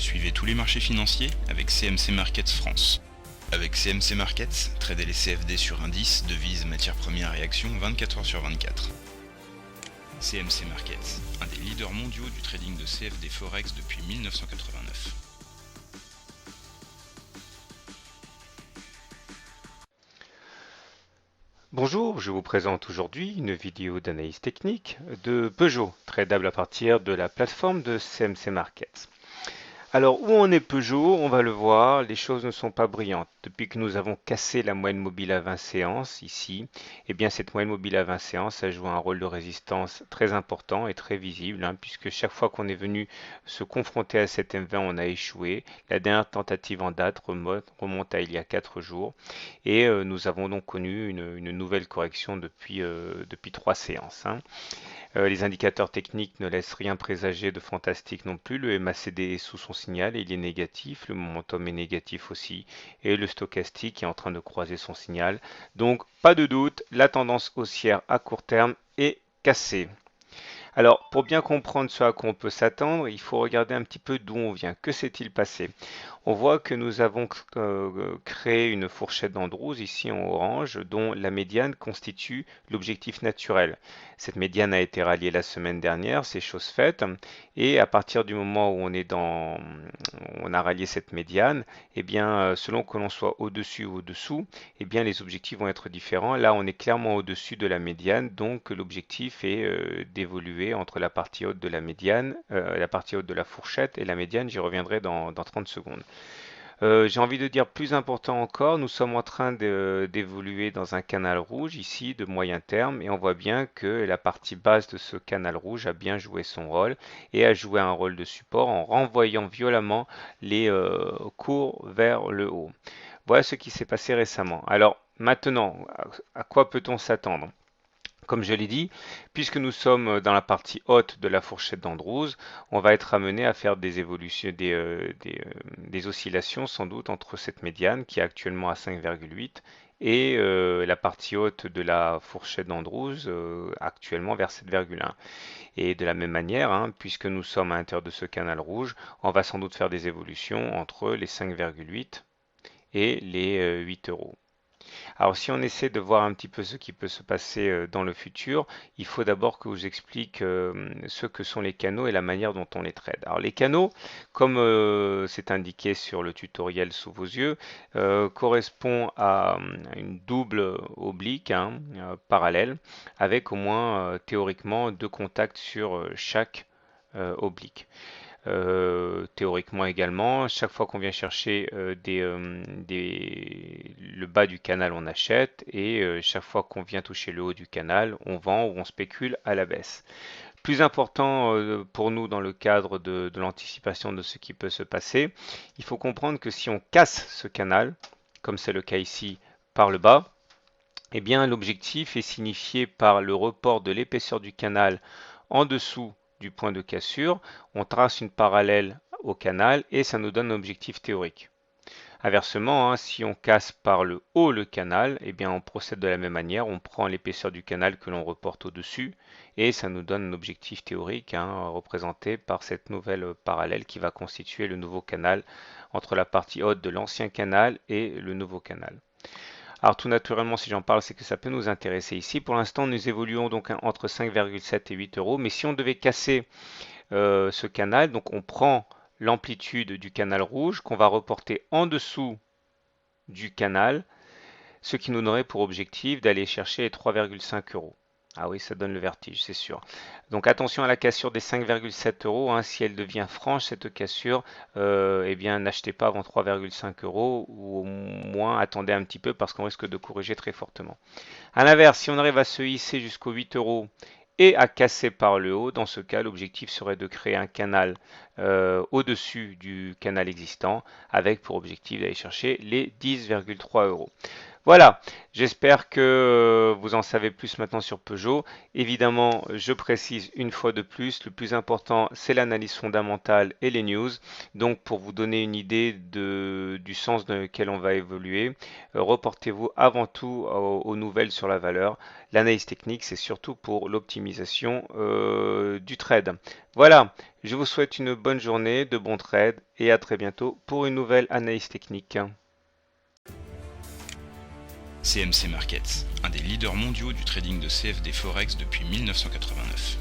Suivez tous les marchés financiers avec CMC Markets France. Avec CMC Markets, tradez les CFD sur indices, devises, matières premières et actions 24 heures sur 24. CMC Markets, un des leaders mondiaux du trading de CFD Forex depuis 1989. Bonjour, je vous présente aujourd'hui une vidéo d'analyse technique de Peugeot, tradable à partir de la plateforme de CMC Markets. Alors, où en est Peugeot? On va le voir, les choses ne sont pas brillantes. Depuis que nous avons cassé la moyenne mobile à 20 séances ici, eh bien cette moyenne mobile à 20 séances a joué un rôle de résistance très important et très visible, puisque chaque fois qu'on est venu se confronter à cette M20, on a échoué. La dernière tentative en date remonte à il y a 4 jours et nous avons donc connu une nouvelle correction depuis 3 séances. Les indicateurs techniques ne laissent rien présager de fantastique non plus. Le MACD est sous son signal et il est négatif. Le momentum est négatif aussi. Et le stochastique est en train de croiser son signal. Donc, pas de doute, la tendance haussière à court terme est cassée. Alors, pour bien comprendre ce à quoi on peut s'attendre, il faut regarder un petit peu d'où on vient. Que s'est-il passé? On voit que nous avons créé une fourchette d'Andrews ici en orange dont la médiane constitue l'objectif naturel. Cette médiane a été ralliée la semaine dernière, c'est chose faite, et à partir du moment où on a rallié cette médiane, eh bien selon que l'on soit au-dessus ou au-dessous, eh bien les objectifs vont être différents. Là, on est clairement au-dessus de la médiane, donc l'objectif est d'évoluer entre la partie haute de la médiane, la partie haute de la fourchette et la médiane. J'y reviendrai dans 30 secondes. J'ai envie de dire plus important encore, nous sommes en train d'évoluer dans un canal rouge ici de moyen terme et on voit bien que la partie basse de ce canal rouge a bien joué son rôle et a joué un rôle de support en renvoyant violemment les cours vers le haut. Voilà ce qui s'est passé récemment. Alors maintenant, à quoi peut-on s'attendre? Comme je l'ai dit, puisque nous sommes dans la partie haute de la fourchette d'Andrews, on va être amené à faire des évolutions, des oscillations sans doute entre cette médiane qui est actuellement à 5,8 et la partie haute de la fourchette d'Andrews actuellement vers 7,1. Et de la même manière, puisque nous sommes à l'intérieur de ce canal rouge, on va sans doute faire des évolutions entre les 5,8 et les 8 euros. Alors si on essaie de voir un petit peu ce qui peut se passer dans le futur, il faut d'abord que je vous explique ce que sont les canaux et la manière dont on les trade. Alors les canaux, comme c'est indiqué sur le tutoriel sous vos yeux, correspond à une double oblique parallèle avec au moins théoriquement deux contacts sur chaque oblique. Théoriquement également, chaque fois qu'on vient chercher le bas du canal, on achète et chaque fois qu'on vient toucher le haut du canal, on vend ou on spécule à la baisse. Plus important pour nous dans le cadre de l'anticipation de ce qui peut se passer, il faut comprendre que si on casse ce canal, comme c'est le cas ici par le bas, eh bien l'objectif est signifié par le report de l'épaisseur du canal en dessous du point de cassure. On trace une parallèle au canal et ça nous donne un objectif théorique. Inversement, si on casse par le haut le canal, eh bien on procède de la même manière. On prend l'épaisseur du canal que l'on reporte au-dessus et ça nous donne un objectif théorique représenté par cette nouvelle parallèle qui va constituer le nouveau canal entre la partie haute de l'ancien canal et le nouveau canal. Alors tout naturellement, si j'en parle, c'est que ça peut nous intéresser ici. Pour l'instant, nous évoluons donc entre 5,7 et 8 euros. Mais si on devait casser ce canal, donc on prend l'amplitude du canal rouge qu'on va reporter en dessous du canal, ce qui nous donnerait pour objectif d'aller chercher les 3,5 euros. Ah oui, ça donne le vertige, c'est sûr. Donc attention à la cassure des 5,7 euros. Si elle devient franche, cette cassure, eh bien n'achetez pas avant 3,5 euros ou au moins attendez un petit peu parce qu'on risque de corriger très fortement. À l'inverse, si on arrive à se hisser jusqu'aux 8 euros et à casser par le haut, dans ce cas, l'objectif serait de créer un canal au-dessus du canal existant avec pour objectif d'aller chercher les 10,3 euros. Voilà, j'espère que vous en savez plus maintenant sur Peugeot. Évidemment, je précise une fois de plus, le plus important, c'est l'analyse fondamentale et les news. Donc, pour vous donner une idée du sens dans lequel on va évoluer, reportez-vous avant tout aux nouvelles sur la valeur. L'analyse technique, c'est surtout pour l'optimisation du trade. Voilà, je vous souhaite une bonne journée, de bons trades et à très bientôt pour une nouvelle analyse technique. CMC Markets, un des leaders mondiaux du trading de CFD Forex depuis 1989.